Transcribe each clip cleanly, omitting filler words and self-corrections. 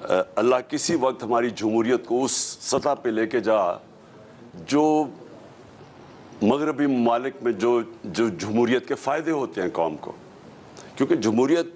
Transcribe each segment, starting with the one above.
اللہ کسی وقت ہماری جمہوریت کو اس سطح پہ لے کے جا جو مغربی ممالک میں جو جمہوریت کے فائدے ہوتے ہیں قوم کو، کیونکہ جمہوریت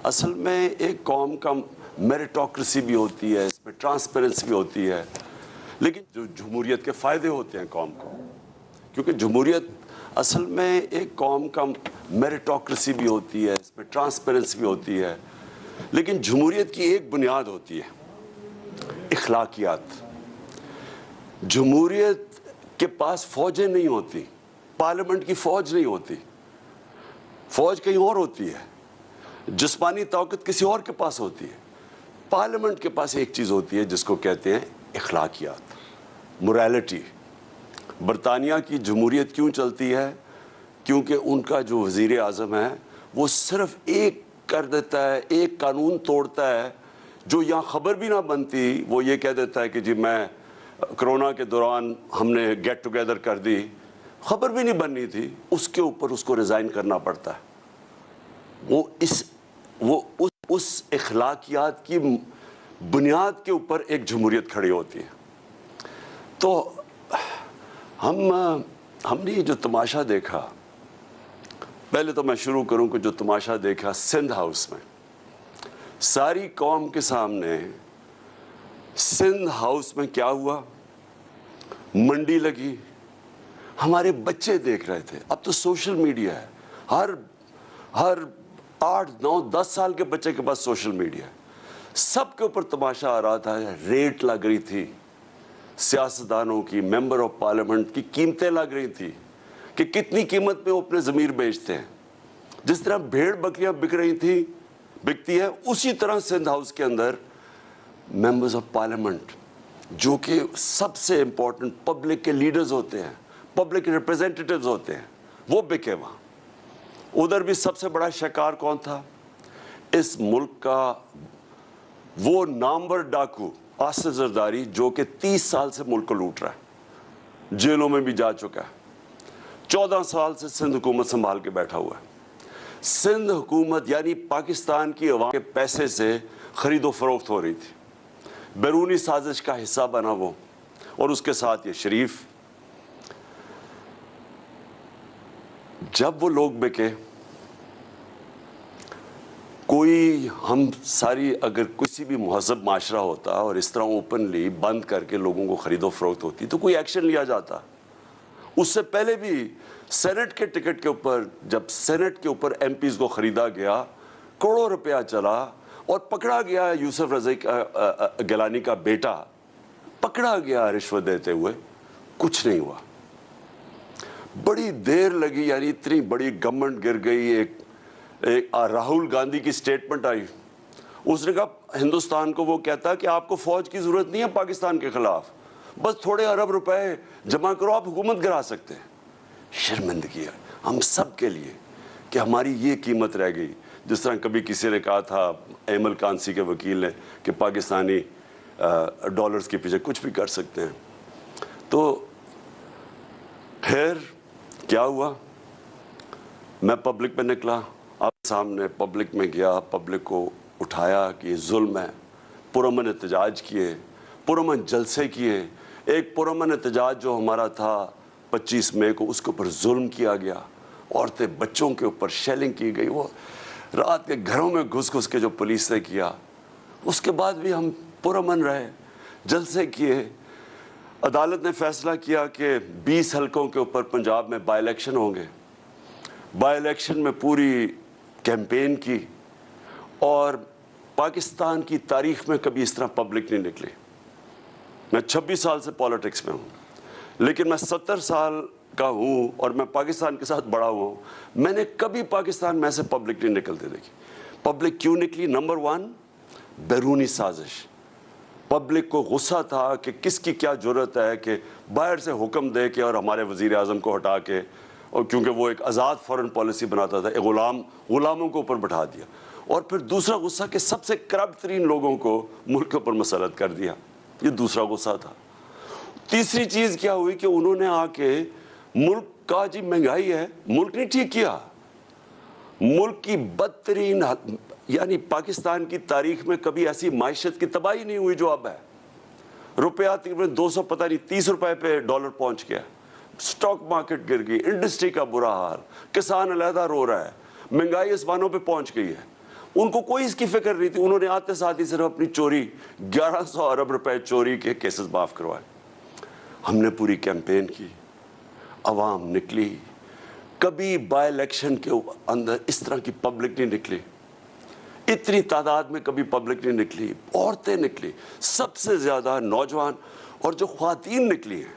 اصل میں ایک قوم کا میریٹوکریسی بھی ہوتی ہے، اس میں ٹرانسپیرنسی بھی ہوتی ہے، لیکن جو جمہوریت کے فائدے ہوتے ہیں قوم کو، کیونکہ جمہوریت اصل میں ایک قوم کا میریٹوکریسی بھی ہوتی ہے، اس میں ٹرانسپیرنسی بھی ہوتی ہے، لیکن جمہوریت کی ایک بنیاد ہوتی ہے اخلاقیات۔ جمہوریت کے پاس فوجیں نہیں ہوتی، پارلیمنٹ کی فوج نہیں ہوتی، فوج کہیں اور ہوتی ہے، جسمانی طاقت کسی اور کے پاس ہوتی ہے۔ پارلیمنٹ کے پاس ایک چیز ہوتی ہے جس کو کہتے ہیں اخلاقیات، موریلٹی۔ برطانیہ کی جمہوریت کیوں چلتی ہے؟ کیونکہ ان کا جو وزیر اعظم ہے وہ صرف ایک کر دیتا ہے، ایک قانون توڑتا ہے جو یہاں خبر بھی نہ بنتی، وہ یہ کہہ دیتا ہے کہ جی میں کرونا کے دوران ہم نے گیٹ ٹوگیدر کر دی، خبر بھی نہیں بننی تھی، اس کے اوپر اس کو ریزائن کرنا پڑتا ہے۔ وہ اس اخلاقیات کی بنیاد کے اوپر ایک جمہوریت کھڑی ہوتی ہے۔ تو ہم نے یہ جو تماشا دیکھا، پہلے تو میں شروع کروں کہ جو تماشا دیکھا سندھ ہاؤس میں، ساری قوم کے سامنے سندھ ہاؤس میں کیا ہوا، منڈی لگی، ہمارے بچے دیکھ رہے تھے۔ اب تو سوشل میڈیا ہے، ہر 8 9 10 سال کے بچے کے پاس سوشل میڈیا ہے، سب کے اوپر تماشا آ رہا تھا، ریٹ لگ رہی تھی، سیاستدانوں کی، ممبر آف پارلیمنٹ کی قیمتیں لگ رہی تھی کہ کتنی قیمت میں وہ اپنے ضمیر بیچتے ہیں۔ جس طرح بھیڑ بکریاں بک رہی تھیں، بکتی ہے، اسی طرح سندھ ہاؤس کے اندر ممبرز آف پارلیمنٹ جو کہ سب سے امپورٹنٹ پبلک کے لیڈرز ہوتے ہیں، پبلک ریپرزینٹیٹیوز ہوتے ہیں، وہ بکے وہاں۔ ادھر بھی سب سے بڑا شکار کون تھا؟ اس ملک کا وہ نامور ڈاکو آصف زرداری جو کہ 30 سال سے ملک کو لوٹ رہا ہے، جیلوں میں بھی جا چکا ہے، 14 سال سے سندھ حکومت سنبھال کے بیٹھا ہوا ہے۔ سندھ حکومت یعنی پاکستان کی عوام کے پیسے سے خرید و فروخت ہو رہی تھی، بیرونی سازش کا حصہ بنا وہ، اور اس کے ساتھ یہ شریف۔ جب وہ لوگ بکے، کوئی ہم ساری اگر کسی بھی مہذب معاشرہ ہوتا اور اس طرح اوپنلی بند کر کے لوگوں کو خرید و فروخت ہوتی تو کوئی ایکشن لیا جاتا۔ اس سے پہلے بھی سینٹ کے ٹکٹ کے اوپر، جب سینٹ کے اوپر ایم پیز کو خریدا گیا، کروڑوں روپیہ چلا اور پکڑا گیا یوسف رضا گیلانی کا بیٹا، پکڑا گیا رشوت دیتے ہوئے، کچھ نہیں ہوا۔ بڑی دیر لگی، یعنی اتنی بڑی گورنمنٹ گر گئی۔ ایک راہل گاندھی کی سٹیٹمنٹ آئی، اس نے کہا ہندوستان کو، وہ کہتا کہ آپ کو فوج کی ضرورت نہیں ہے پاکستان کے خلاف، بس تھوڑے ارب روپے جمع کرو، آپ حکومت گرا سکتے ہیں۔ شرمندگی ہے ہم سب کے لیے کہ ہماری یہ قیمت رہ گئی۔ جس طرح کبھی کسی نے کہا تھا، ایمل کانسی کے وکیل نے، کہ پاکستانی ڈالرز کے پیچھے کچھ بھی کر سکتے ہیں۔ تو خیر کیا ہوا، میں پبلک میں نکلا، آپ سامنے پبلک میں گیا، پبلک کو اٹھایا کہ یہ ظلم ہے، پرامن احتجاج کیے، پرامن جلسے کیے۔ ایک پرامن احتجاج جو ہمارا تھا 25 مئی کو، اس کے اوپر ظلم کیا گیا، عورتیں بچوں کے اوپر شیلنگ کی گئی، وہ رات کے گھروں میں گھس گھس کے جو پولیس نے کیا۔ اس کے بعد بھی ہم پرامن رہے، جلسے کیے۔ عدالت نے فیصلہ کیا کہ 20 حلقوں کے اوپر پنجاب میں بائی الیکشن ہوں گے۔ بائی الیکشن میں پوری کیمپین کی، اور پاکستان کی تاریخ میں کبھی اس طرح پبلک نہیں نکلی۔ میں 26 سال سے پالیٹکس میں ہوں، لیکن میں 70 سال کا ہوں اور میں پاکستان کے ساتھ بڑا ہوا ہوں، میں نے کبھی پاکستان میں سے پبلک نہیں نکلتے دیکھی۔ پبلک کیوں نکلی؟ نمبر 1 بیرونی سازش۔ پبلک کو غصہ تھا کہ کس کی کیا جرت ہے کہ باہر سے حکم دے کے اور ہمارے وزیر اعظم کو ہٹا کے، اور کیونکہ وہ ایک آزاد فورن پالیسی بناتا تھا، غلاموں کو اوپر بٹھا دیا۔ اور پھر دوسرا غصہ کہ سب سے کرپٹ ترین لوگوں کو ملک کے اوپر مسلط کر دیا، یہ دوسرا غصہ تھا۔ تیسری چیز کیا ہوئی کہ انہوں نے آ کے ملک کا، جی مہنگائی ہے، ملک نہیں ٹھیک کیا، ملک کی بدترین یعنی پاکستان کی تاریخ میں کبھی ایسی معیشت کی تباہی نہیں ہوئی جو اب ہے. روپیہ تقریباً 200 پتہ نہیں 30 روپے پہ ڈالر پہنچ گیا. سٹاک مارکیٹ گر گئی, انڈسٹری کا برا حال, کسان علیحدہ رو رہا ہے, مہنگائی آسمانوں پہ پہنچ گئی ہے. ان کو کوئی اس کی فکر نہیں تھی. انہوں نے آتے ساتھ ہی صرف اپنی چوری 1100 ارب روپے چوری کے کیسز معاف کروائے. ہم نے پوری کیمپین کی, عوام نکلی. کبھی بائی الیکشن کے اندر اس طرح کی پبلک نہیں نکلی, اتنی تعداد میں کبھی پبلک نہیں نکلی. عورتیں نکلی, سب سے زیادہ نوجوان اور جو خواتین نکلی ہیں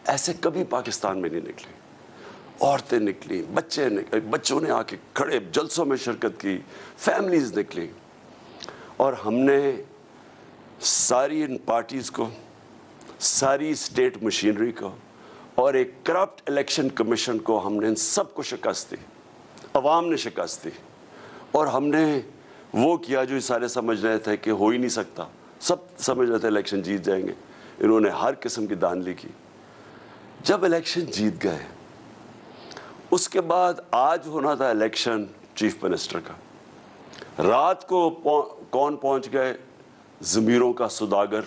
ایسے کبھی پاکستان میں نہیں نکلی. عورتیں نکلی, بچوں نے آ کے کھڑے جلسوں میں شرکت کی, فیملیز نکلی. اور ہم نے ساری ان پارٹیز کو, ساری اسٹیٹ مشینری کو اور ایک کرپٹ الیکشن کمیشن کو, ہم نے ان سب کو شکست دی. عوام نے شکست دی. اور ہم نے وہ کیا جو سارے سمجھ رہے تھے کہ ہو ہی نہیں سکتا. سب سمجھ رہے تھے الیکشن جیت جائیں گے. انہوں نے ہر قسم کی دھاندلی کی. جب الیکشن جیت گئے, اس کے بعد آج ہونا تھا الیکشن چیف منسٹر کا. رات کو کون پہنچ گئے؟ ضمیروں کا سوداگر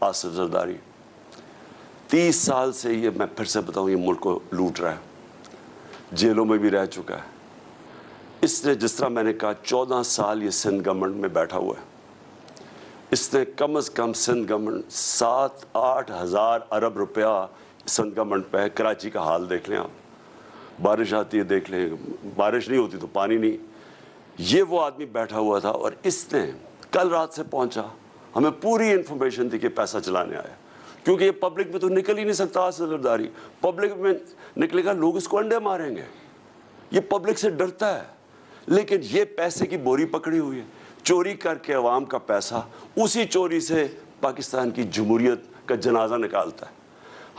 آصف زرداری. 30 سال سے یہ, میں پھر سے بتاؤں, یہ ملک کو لوٹ رہا ہے, جیلوں میں بھی رہ چکا ہے. اس نے, جس طرح میں نے کہا, 14 سال یہ سندھ گورنمنٹ میں بیٹھا ہوا ہے. اس نے کم از کم سندھ گورنمنٹ 7-8 ہزار ارب روپیہ سندھ گورنمنٹ پہ ہے. کراچی کا حال دیکھ لیں آپ, بارش آتی ہے دیکھ لیں, بارش نہیں ہوتی تو پانی نہیں. یہ وہ آدمی بیٹھا ہوا تھا. اور اس نے کل رات سے پہنچا, ہمیں پوری انفارمیشن تھی کہ پیسہ چلانے آیا, کیونکہ یہ پبلک میں تو نکل ہی نہیں سکتا. آصف زرداری پبلک میں نکلے گا, لوگ اس کو انڈے ماریں گے. یہ پبلک سے ڈرتا ہے. لیکن یہ پیسے کی بوری پکڑی ہوئی ہے, چوری کر کے عوام کا پیسہ, اسی چوری سے پاکستان کی جمہوریت کا جنازہ نکالتا ہے.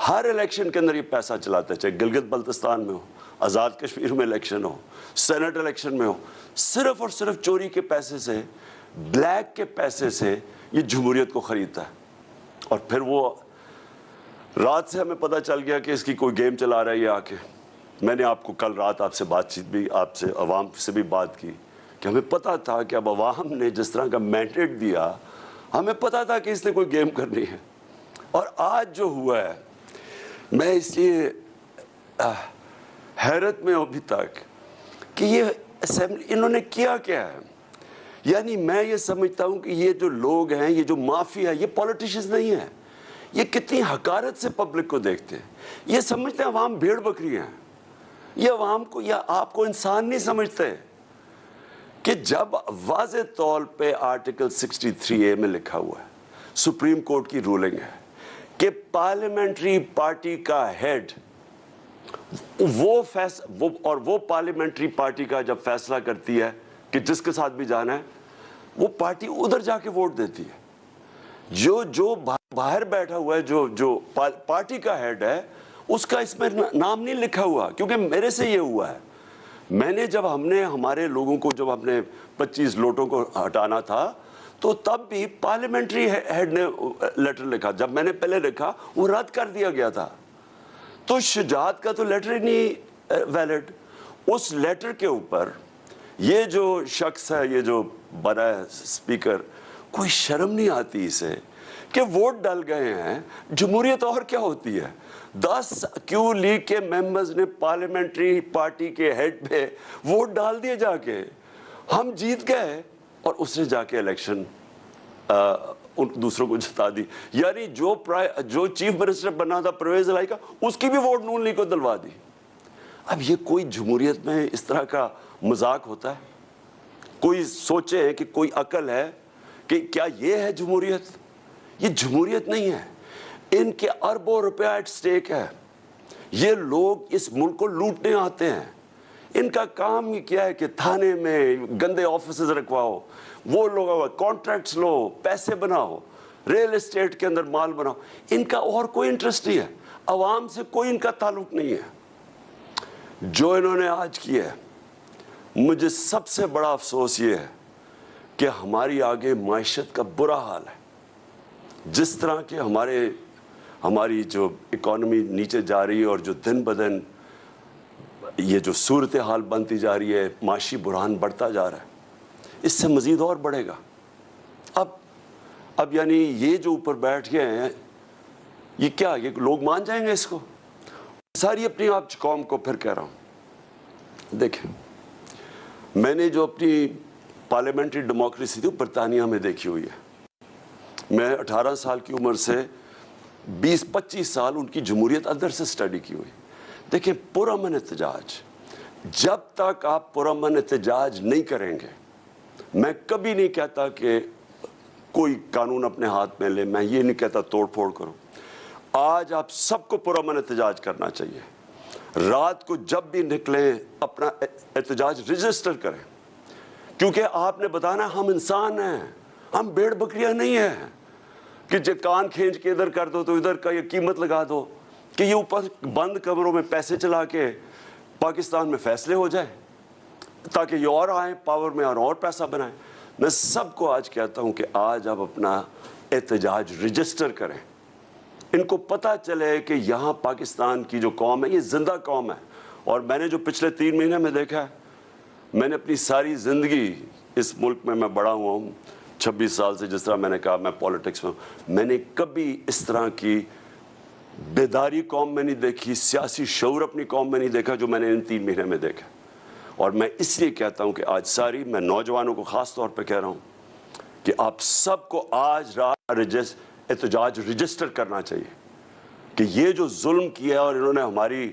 ہر الیکشن کے اندر یہ پیسہ چلاتا ہے, چاہے گلگت بلتستان میں ہو, آزاد کشمیر میں الیکشن ہو, سینٹ الیکشن میں ہو. صرف اور صرف چوری کے پیسے سے, بلیک کے پیسے سے یہ جمہوریت کو خریدتا ہے. اور پھر وہ رات سے ہمیں پتہ چل گیا کہ اس کی کوئی گیم چلا رہا ہے یہ آ کے. میں نے آپ کو کل رات آپ سے بات چیت بھی, آپ سے عوام سے بھی بات کی کہ ہمیں پتہ تھا کہ اب عوام نے جس طرح کا مینڈیٹ دیا, ہمیں پتہ تھا کہ اس نے کوئی گیم کرنی ہے. اور آج جو ہوا ہے, میں اس لیے حیرت میں ہوں ابھی تک کہ یہ اسمبلی انہوں نے کیا کیا ہے. یعنی میں یہ سمجھتا ہوں کہ یہ جو لوگ ہیں, یہ جو مافیا ہے, یہ پولیٹیشنز نہیں ہیں. یہ کتنی حقارت سے پبلک کو دیکھتے ہیں. یہ سمجھتے ہیں عوام بھیڑ بکری ہیں. یہ عوام کو یا آپ کو انسان نہیں سمجھتے کہ جب واضح طور پہ آرٹیکل 63A میں لکھا ہوا ہے, سپریم کورٹ کی رولنگ ہے کہ پارلیمنٹری پارٹی کا ہیڈ وہ پارلیمنٹری پارٹی کا جب فیصلہ کرتی ہے کہ جس کے ساتھ بھی جانا ہے, وہ پارٹی ادھر جا کے ووٹ دیتی ہے. جو باہر بیٹھا ہوا ہے, جو پارٹی کا ہیڈ ہے, اس کا اس میں نام نہیں لکھا ہوا. کیونکہ میرے سے یہ ہوا ہے, میں نے جب ہم نے ہمارے لوگوں کو, جب ہم نے 25 لوٹوں کو ہٹانا تھا, تو تب بھی پارلیمنٹری ہیڈ نے لیٹر لکھا. جب میں نے پہلے لکھا وہ رد کر دیا گیا تھا. تو شجاعت کا تو لیٹر ہی نہیں ویلڈ. اس لیٹر کے اوپر یہ جو شخص ہے, یہ جو بنا ہے اسپیکر, کوئی شرم نہیں آتی اسے کہ ووٹ ڈال گئے ہیں. جمہوریت اور کیا ہوتی ہے؟ 10 کیو لیگ کے ممبرز نے پارلیمنٹری پارٹی کے ہیڈ پہ ووٹ ڈال دیے جا کے, ہم جیت گئے, اور اس نے جا کے الیکشن دوسروں کو جتا دی. یعنی جو چیف منسٹر بنا تھا پرویز الہی کا, اس کی بھی ووٹ نون لیگ کو دلوا دی. اب یہ کوئی جمہوریت میں اس طرح کا مذاق ہوتا ہے؟ کوئی سوچے کہ کوئی عقل ہے کہ کیا یہ ہے جمہوریت؟ یہ جمہوریت نہیں ہے. ان کے اربوں روپیہ ایٹ سٹیک ہے. یہ لوگ اس ملک کو لوٹنے آتے ہیں. ان کا کام ہی کیا ہے کہ تھانے میں گندے آفیسز رکھواؤ, وہ لوگ کانٹریکٹس لو, پیسے بناؤ, ریل اسٹیٹ کے اندر مال بناؤ. ان کا اور کوئی انٹرسٹ نہیں ہے. عوام سے کوئی ان کا تعلق نہیں ہے. جو انہوں نے آج کیا ہے, مجھے سب سے بڑا افسوس یہ ہے کہ ہماری آگے معیشت کا برا حال ہے. جس طرح کہ ہماری جو اکانومی نیچے جا رہی ہے, اور جو دن بدن یہ جو صورتحال بنتی جا رہی ہے, معاشی بحران بڑھتا جا رہا ہے. اس سے مزید اور بڑھے گا۔ اب یعنی یہ جو اوپر بیٹھ گئے ہیں، یہ کیا، یہ لوگ مان جائیں گے اس کو؟ ساری اپنی آپ قوم کو پھر کہہ رہا ہوں، دیکھیں میں نے جو اپنی پارلیمنٹری ڈیموکریسی تھی وہ برطانیہ میں دیکھی ہوئی ہے۔ میں 18 سال کی عمر سے 20-25 سال ان کی جمہوریت اندر سے سٹڈی کی ہوئی۔ دیکھیں پرامن احتجاج، جب تک آپ پرامن احتجاج نہیں کریں گے، میں کبھی نہیں کہتا کہ کوئی قانون اپنے ہاتھ میں لے، میں یہ نہیں کہتا توڑ پھوڑ کرو۔ آج آپ سب کو پرامن احتجاج کرنا چاہیے۔ رات کو جب بھی نکلیں اپنا احتجاج رجسٹر کریں، کیونکہ آپ نے بتانا ہم انسان ہیں، ہم بھیڑ بکریاں نہیں ہیں کہ جو کان کھینچ کے ادھر کر دو تو ادھر کا یہ قیمت لگا دو کہ یہ اوپر بند کمروں میں پیسے چلا کے پاکستان میں فیصلے ہو جائیں تاکہ یہ اور آئیں پاور میں اور پیسہ بنائیں۔ میں سب کو آج کہتا ہوں کہ آج آپ اپنا احتجاج رجسٹر کریں، ان کو پتہ چلے کہ یہاں پاکستان کی جو قوم ہے یہ زندہ قوم ہے۔ اور میں نے جو پچھلے 3 مہینے میں دیکھا ہے، میں نے اپنی ساری زندگی اس ملک میں بڑا ہوا ہوں 26 سال سے، جس طرح میں نے کہا میں پولیٹکس میں ہوں، میں نے کبھی اس طرح کی بیداری قوم میں نہیں دیکھی، سیاسی شعور اپنی قوم میں نہیں دیکھا جو میں نے ان 3 مہینے میں دیکھا۔ اور میں اس لیے کہتا ہوں کہ آج ساری میں نوجوانوں کو خاص طور پہ کہہ رہا ہوں کہ آپ سب کو آج رات احتجاج رجسٹر کرنا چاہیے کہ یہ جو ظلم کیا اور انہوں نے ہماری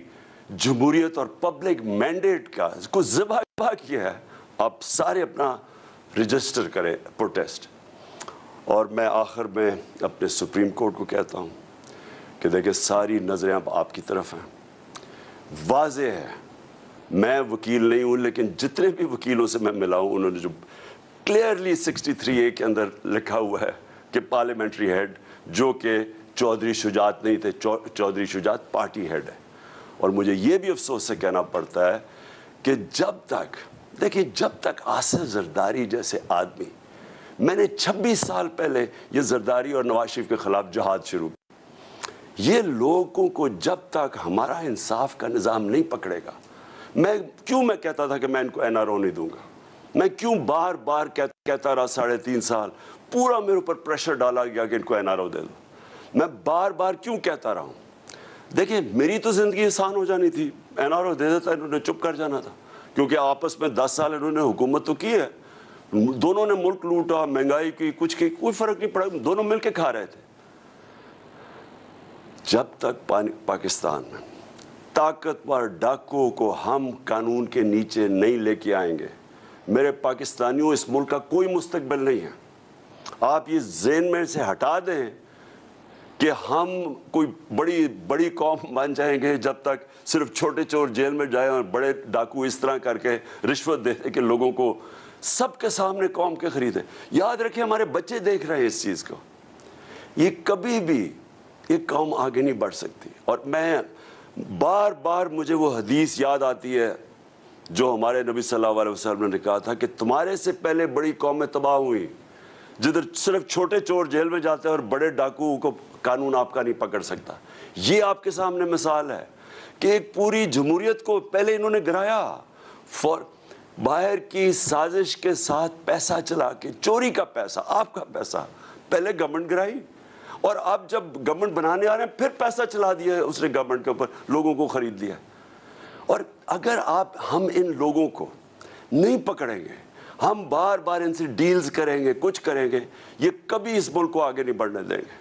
جمہوریت اور پبلک مینڈیٹ کا اس کو ذبح کیا ہے، آپ سارے اپنا رجسٹر کریں پروٹیسٹ۔ اور میں آخر میں اپنے سپریم کورٹ کو کہتا ہوں کہ دیکھیں ساری نظریں اب آپ کی طرف ہیں۔ واضح ہے، میں وکیل نہیں ہوں لیکن جتنے بھی وکیلوں سے میں ملا ہوں انہوں نے جو کلیئرلی 63A کے اندر لکھا ہوا ہے کہ پارلیمنٹری ہیڈ جو کہ چودھری شجاعت نہیں تھے، چودھری شجاعت پارٹی ہیڈ ہے۔ اور مجھے یہ بھی افسوس سے کہنا پڑتا ہے کہ جب تک دیکھیں جب تک آصف زرداری جیسے آدمی، میں نے 26 سال پہلے یہ زرداری اور نواز شریف کے خلاف جہاد شروع کیا، یہ لوگوں کو جب تک ہمارا انصاف کا نظام نہیں پکڑے گا، میں کہتا تھا کہ میں ان کو NRO نہیں دوں گا، میں کیوں بار بار کہتا رہا 3.5 سال، پورا میرے اوپر پریشر ڈالا گیا کہ ان کو NRO دے دو، میں بار بار کیوں کہتا رہا ہوں؟ دیکھیں میری تو زندگی آسان ہو جانی تھی، NRO دے دیتا، انہوں نے چپ کر جانا تھا، کیونکہ آپس میں 10 سال انہوں نے حکومت تو کی ہے، دونوں نے ملک لوٹا، مہنگائی کی، کچھ کی، کوئی فرق نہیں پڑا، دونوں مل کے کھا رہے تھے۔ جب تک پاکستان میں طاقتور ڈاکوؤں کو ہم قانون کے نیچے نہیں لے کے آئیں گے، میرے پاکستانیوں اس ملک کا کوئی مستقبل نہیں ہے۔ آپ یہ ذہن میں سے ہٹا دیں کہ ہم کوئی بڑی قوم بن جائیں گے جب تک صرف چھوٹے چور جیل میں جائیں اور بڑے ڈاکو اس طرح کر کے رشوت دیتے کہ لوگوں کو سب کے سامنے قوم کے خریدیں۔ یاد رکھیں ہمارے بچے دیکھ رہے ہیں اس چیز کو، یہ کبھی بھی یہ قوم آگے نہیں بڑھ سکتی۔ اور میں بار بار مجھے وہ حدیث یاد آتی ہے جو ہمارے نبی صلی اللہ علیہ وسلم نے کہا تھا کہ تمہارے سے پہلے بڑی قومیں تباہ ہوئیں جدھر صرف چھوٹے چور جیل میں جاتے ہیں اور بڑے ڈاکو کو قانون آپ کا نہیں پکڑ سکتا۔ یہ آپ کے سامنے مثال ہے کہ ایک پوری جمہوریت کو پہلے انہوں نے گرایا، باہر کی سازش کے ساتھ پیسہ چلا کے، چوری کا پیسہ، آپ کا پیسہ، پہلے گورنمنٹ گرائی، اور اب جب گورنمنٹ بنانے آ رہے ہیں پھر پیسہ چلا دیا ہے اس نے گورنمنٹ کے اوپر، لوگوں کو خرید لیا۔ اور اگر ہم ان لوگوں کو نہیں پکڑیں گے، ہم بار بار ان سے ڈیلز کریں گے، کچھ کریں گے، یہ کبھی اس ملک کو آگے نہیں بڑھنے دیں گے،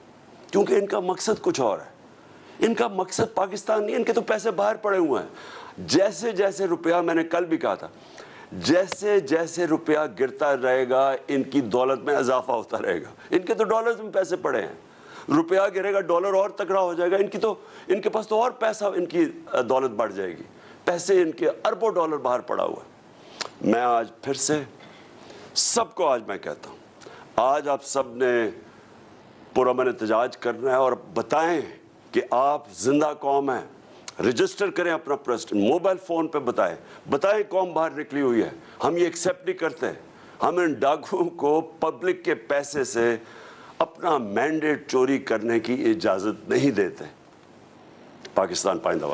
کیونکہ ان کا مقصد کچھ اور ہے۔ ان کا مقصد پاکستان نہیں، ان کے تو پیسے باہر پڑے ہوئے ہیں۔ جیسے جیسے روپیہ، میں نے کل بھی کہا تھا، جیسے جیسے روپیہ گرتا رہے گا ان کی دولت میں اضافہ ہوتا رہے گا۔ ان کے تو ڈالرز میں پیسے پڑے ہیں، روپیہ گرے گا ڈالر اور تکڑا ہو جائے گا، ان کے پاس تو اور پیسہ، ان کی دولت بڑھ جائے گی، پیسے ان کے اربوں ڈالر باہر پڑا ہوا ہے۔ میں آج پھر سے سب کو آج میں کہتا ہوں، آج آپ سب نے پرامن احتجاج کرنا ہے اور بتائیں کہ آپ زندہ قوم ہیں، رجسٹر کریں اپنا پریسیڈنٹ، موبائل فون پہ بتائیں قوم باہر نکلی ہوئی ہے، ہم یہ ایکسیپٹ نہیں کرتے، ہم ان ڈاکوؤں کو پبلک کے پیسے سے اپنا مینڈیٹ چوری کرنے کی اجازت نہیں دیتے۔ پاکستان پائندہ